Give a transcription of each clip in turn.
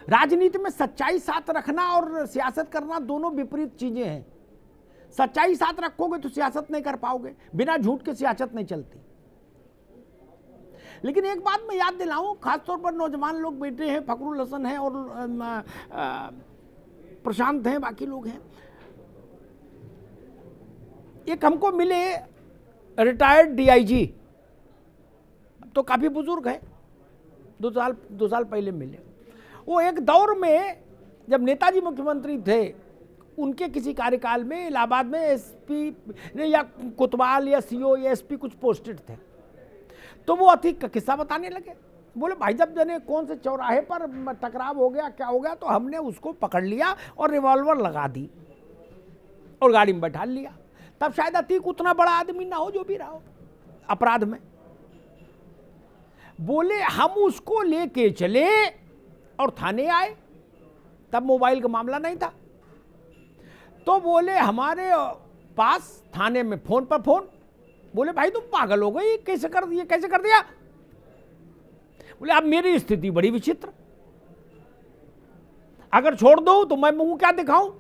राजनीति में सच्चाई साथ रखना और सियासत करना दोनों विपरीत चीजें हैं। सच्चाई साथ रखोगे तो सियासत नहीं कर पाओगे, बिना झूठ के सियासत नहीं चलती। लेकिन एक बात मैं याद दिलाऊं, खासतौर पर नौजवान लोग बैठे हैं, फखरुल हसन है और प्रशांत हैं, बाकी लोग हैं। एक हमको मिले रिटायर्ड डीआईजी, तो काफी बुजुर्ग है, 2 साल पहले मिले। वो एक दौर में जब नेताजी मुख्यमंत्री थे, उनके किसी कार्यकाल में इलाहाबाद में एसपी या कोतवाल या सीओ या एसपी कुछ पोस्टेड थे, तो वो अतीक का किस्सा बताने लगे। बोले भाई जब जने कौन से चौराहे पर टकराव हो गया, क्या हो गया, तो हमने उसको पकड़ लिया और रिवॉल्वर लगा दी और गाड़ी में बैठा लिया। तब शायद अतीक उतना बड़ा आदमी ना हो जो भी रहा हो अपराध में। बोले हम उसको लेके चले और थाने आए, तब मोबाइल का मामला नहीं था, तो बोले हमारे पास थाने में फोन पर फोन। बोले भाई तुम पागल हो गई, कैसे कर दिया। बोले अब मेरी स्थिति बड़ी विचित्र, अगर छोड़ दो तो मैं मुंह क्या दिखाऊं।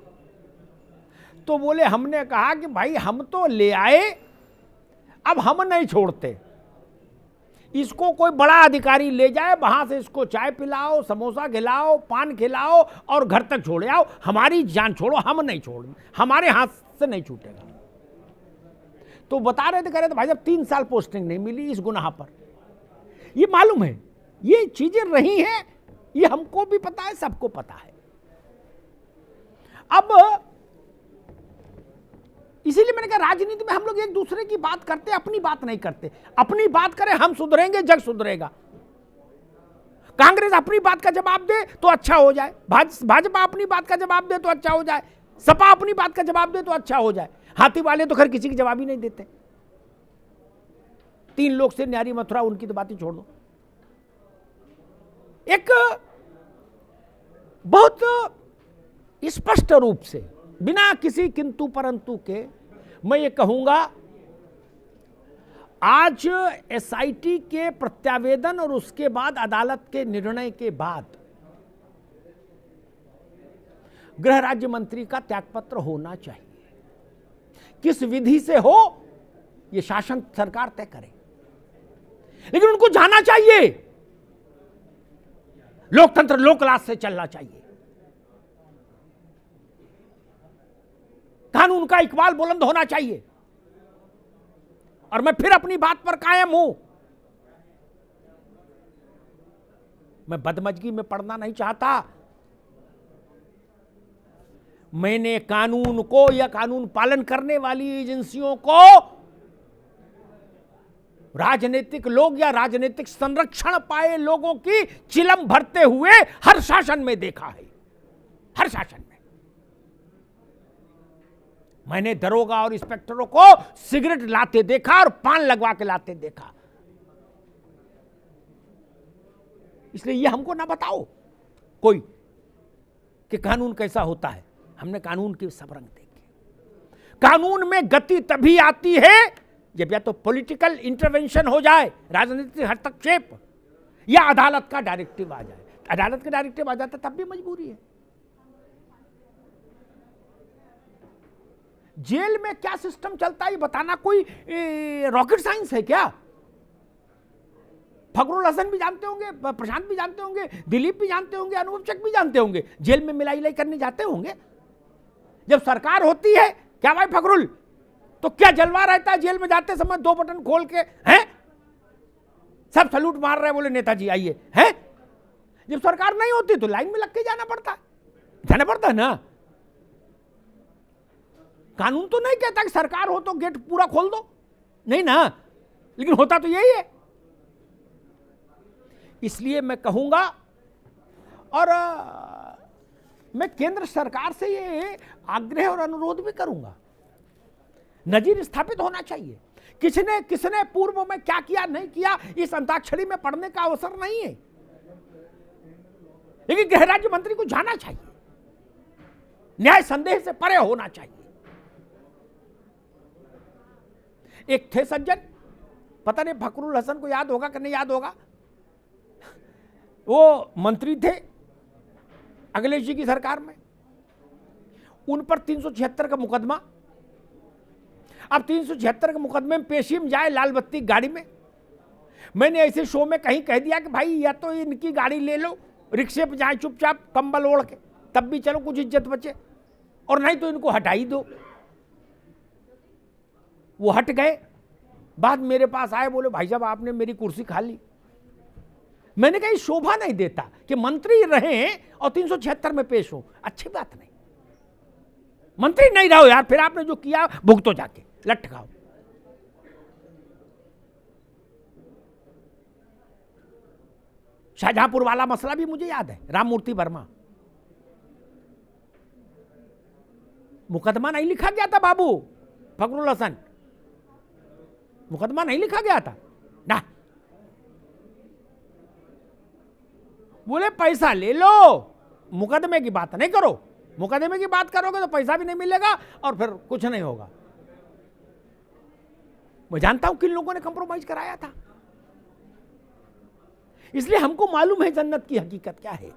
तो बोले हमने कहा कि भाई हम तो ले आए, अब हम नहीं छोड़ते, इसको कोई बड़ा अधिकारी ले जाए, वहां से इसको चाय पिलाओ, समोसा खिलाओ, पान खिलाओ और घर तक छोड़े आओ, हमारी जान छोड़ो, हम नहीं छोड़ेंगे, हमारे हाथ से नहीं छूटेगा। तो बता रहे थे, कह रहे थे भाई जब 3 साल पोस्टिंग नहीं मिली इस गुनाह पर। ये मालूम है, ये चीजें रही हैं, ये हमको भी पता है, सबको पता है। अब इसीलिए मैंने कहा राजनीति में हम लोग एक दूसरे की बात करते, अपनी बात नहीं करते। अपनी बात करें, हम सुधरेंगे, जग सुधरेगा। कांग्रेस अपनी बात का जवाब दे तो अच्छा हो जाए, भाजपा अपनी बात का जवाब दे तो अच्छा हो जाए, सपा अपनी बात का जवाब दे तो अच्छा हो जाए। हाथी वाले तो खैर किसी की जवाब ही नहीं देते। 3 लोग से न्यारी मथुरा, उनकी तो बातें छोड़ दो। एक बहुत स्पष्ट रूप से, बिना किसी किंतु परंतु के मैं ये कहूंगा, आज एसआईटी के प्रत्यावेदन और उसके बाद अदालत के निर्णय के बाद गृह राज्य मंत्री का त्यागपत्र होना चाहिए। किस विधि से हो यह शासन सरकार तय करे, लेकिन उनको जाना चाहिए। लोकतंत्र लोकलाज से चलना चाहिए, कानून का इकबाल बुलंद होना चाहिए। और मैं फिर अपनी बात पर कायम हूं, मैं बदमजगी में पड़ना नहीं चाहता। मैंने कानून को या कानून पालन करने वाली एजेंसियों को राजनीतिक लोग या राजनीतिक संरक्षण पाए लोगों की चिलम भरते हुए हर शासन में देखा है। हर शासन में मैंने दरोगा और इंस्पेक्टरों को सिगरेट लाते देखा और पान लगवा के लाते देखा। इसलिए ये हमको ना बताओ कोई कि कानून कैसा होता है। हमने कानून के सब रंग देखे। कानून में गति तभी आती है जब या तो पॉलिटिकल इंटरवेंशन हो जाए, राजनीतिक हस्तक्षेप, या अदालत का डायरेक्टिव आ जाए। अदालत का डायरेक्टिव आ जाता तब भी मजबूरी है। जेल में क्या सिस्टम चलता है ये बताना कोई रॉकेट साइंस है क्या? फखरुल हसन भी जानते होंगे, प्रशांत भी जानते होंगे, दिलीप भी जानते होंगे, अनुभव चक भी जानते होंगे। जेल में मिलाई करने जाते होंगे। जब सरकार होती है, क्या भाई फखरुल, तो क्या जलवा रहता है जेल में जाते समय 2 बटन खोल के, हैं सब सैल्यूट मार रहे, बोले नेताजी आइए, हैं। जब सरकार नहीं होती तो लाइन में लग के जाना पड़ता है ना। कानून तो नहीं कहता कि सरकार हो तो गेट पूरा खोल दो, नहीं ना, लेकिन होता तो यही है। इसलिए मैं कहूंगा, और मैं केंद्र सरकार से ये आग्रह और अनुरोध भी करूंगा, नजीर स्थापित होना चाहिए। किसने पूर्व में क्या किया नहीं किया, इस अंताक्षरी में पढ़ने का अवसर नहीं है, लेकिन गृह राज्य मंत्री को जाना चाहिए, न्याय संदेह से परे होना चाहिए। एक थे सज्जन, पता नहीं फखरुल हसन को याद होगा कि नहीं याद होगा, वो मंत्री थे अखिलेश जी की सरकार में, उन पर 376 का मुकदमा। अब 376 के मुकदमे में पेशी में जाए लाल बत्ती गाड़ी में। मैंने ऐसे शो में कहीं कह दिया कि भाई या तो इनकी गाड़ी ले लो, रिक्शे पे जाए चुपचाप कंबल ओढ़ के, तब भी चलो कुछ इज्जत बचे, और नहीं तो इनको हटा ही दो। वो हट गए, बाद मेरे पास आए, बोले भाई साहब आपने मेरी कुर्सी खा ली। मैंने कहा शोभा नहीं देता कि मंत्री रहे और 376 में पेश हो, अच्छी बात नहीं। मंत्री नहीं रहो यार, फिर आपने जो किया भुगतो जाके, लट खाओ। शाहजहांपुर वाला मसला भी मुझे याद है, राममूर्ति वर्मा, मुकदमा नहीं लिखा गया था बाबू फखरुल हसन, मुकदमा नहीं लिखा गया था ना। बोले पैसा ले लो, मुकदमे की बात नहीं करो, मुकदमे की बात करोगे तो पैसा भी नहीं मिलेगा और फिर कुछ नहीं होगा। मैं जानता हूं किन लोगों ने कंप्रोमाइज कराया था, इसलिए हमको मालूम है जन्नत की हकीकत क्या है।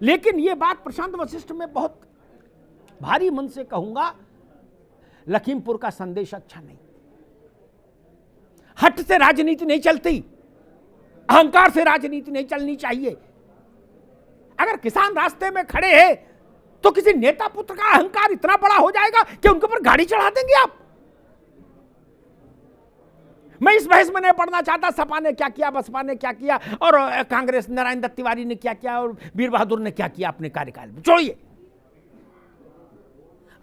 लेकिन यह बात प्रशांत वशिष्ठ में बहुत भारी मन से कहूंगा, लखीमपुर का संदेश अच्छा नहीं। हट से राजनीति नहीं चलती, अहंकार से राजनीति नहीं चलनी चाहिए। अगर किसान रास्ते में खड़े हैं तो किसी नेता पुत्र का अहंकार इतना बड़ा हो जाएगा कि उनके ऊपर गाड़ी चढ़ा देंगे आप। मैं इस बहस में नहीं पढ़ना चाहता सपा ने क्या किया, बसपा ने क्या किया, और कांग्रेस नारायण दत्त तिवारी ने क्या किया, और वीर बहादुर ने क्या किया अपने कार्यकाल में। छोड़िए,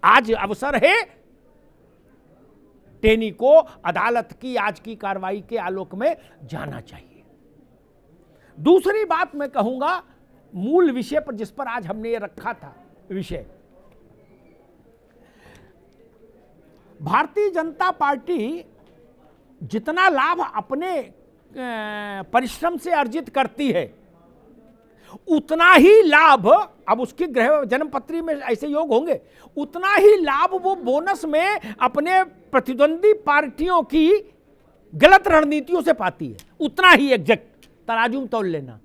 आज अवसर है टेनी को अदालत की आज की कार्रवाई के आलोक में जाना चाहिए। दूसरी बात मैं कहूंगा मूल विषय पर, जिस पर आज हमने ये रखा था विषय, भारतीय जनता पार्टी जितना लाभ अपने परिश्रम से अर्जित करती है, उतना ही लाभ, अब उसकी गृह जन्मपत्री में ऐसे योग होंगे, उतना ही लाभ वो बोनस में अपने प्रतिद्वंदी पार्टियों की गलत रणनीतियों से पाती है। उतना ही एग्जैक्ट तराजू में तौल लेना।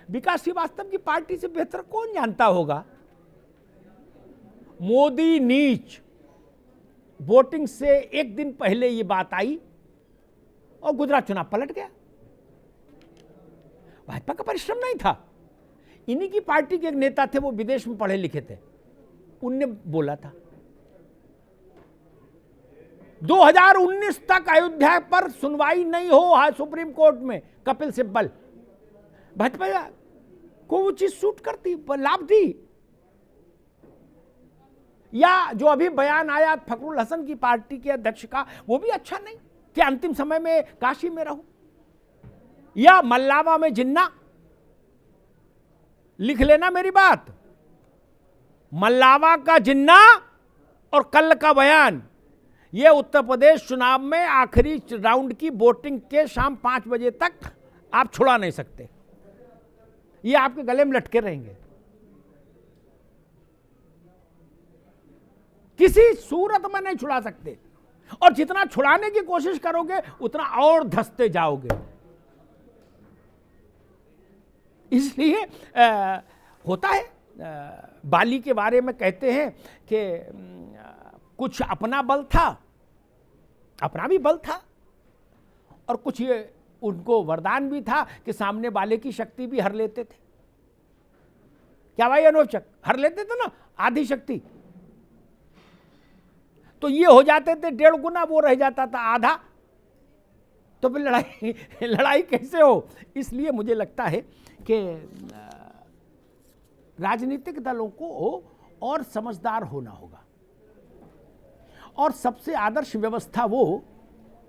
विकास श्रीवास्तव की पार्टी से बेहतर कौन जानता होगा, मोदी नीच वोटिंग से एक दिन पहले ये बात आई और गुजरात चुनाव पलट गया। भाजपा का परिश्रम नहीं था, इन्हीं की पार्टी के एक नेता थे, वो विदेश में पढ़े लिखे थे, उनने बोला था। 2019 तक अयोध्या पर सुनवाई नहीं हो सुप्रीम कोर्ट में, कपिल सिब्बल, भाजपा को वो चीज सूट करती, लाभ दी। या जो अभी बयान आया फखरुल हसन की पार्टी के अध्यक्ष का, वो भी अच्छा नहीं कि अंतिम समय में काशी में रहूं, या मल्लावा में जिन्ना। लिख लेना मेरी बात, मल्लावा का जिन्ना और कल का बयान, ये उत्तर प्रदेश चुनाव में आखिरी राउंड की वोटिंग के शाम 5 बजे तक आप छुड़ा नहीं सकते, ये आपके गले में लटके रहेंगे। किसी सूरत में नहीं छुड़ा सकते, और जितना छुड़ाने की कोशिश करोगे उतना और धंसते जाओगे। इसलिए होता है, बाली के बारे में कहते हैं कि कुछ अपना बल था, अपना भी बल था, और कुछ ये उनको वरदान भी था कि सामने वाले की शक्ति भी हर लेते थे। क्या भाई अनोचक, हर लेते थे ना आधी शक्ति, तो ये हो जाते थे 1.5 गुना, वो रह जाता था आधा, तो फिर लड़ाई कैसे हो। इसलिए मुझे लगता है कि राजनीतिक दलों को और समझदार होना होगा, और सबसे आदर्श व्यवस्था वो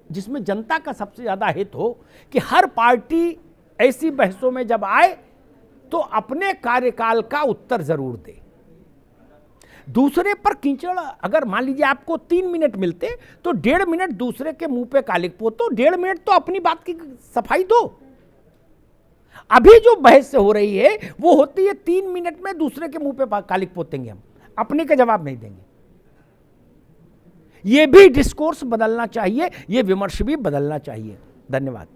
जिसमें जनता का सबसे ज्यादा हित हो, कि हर पार्टी ऐसी बहसों में जब आए तो अपने कार्यकाल का उत्तर जरूर दे। दूसरे पर कीचड़, अगर मान लीजिए आपको 3 मिनट मिलते तो 1.5 मिनट दूसरे के मुंह पे कालिक पोतो, 1.5 मिनट तो अपनी बात की सफाई दो। अभी जो बहस हो रही है वो होती है 3 मिनट में दूसरे के मुंह पे कालिक पोतेंगे, हम अपने का जवाब नहीं देंगे। ये भी डिस्कोर्स बदलना चाहिए, ये विमर्श भी बदलना चाहिए। धन्यवाद।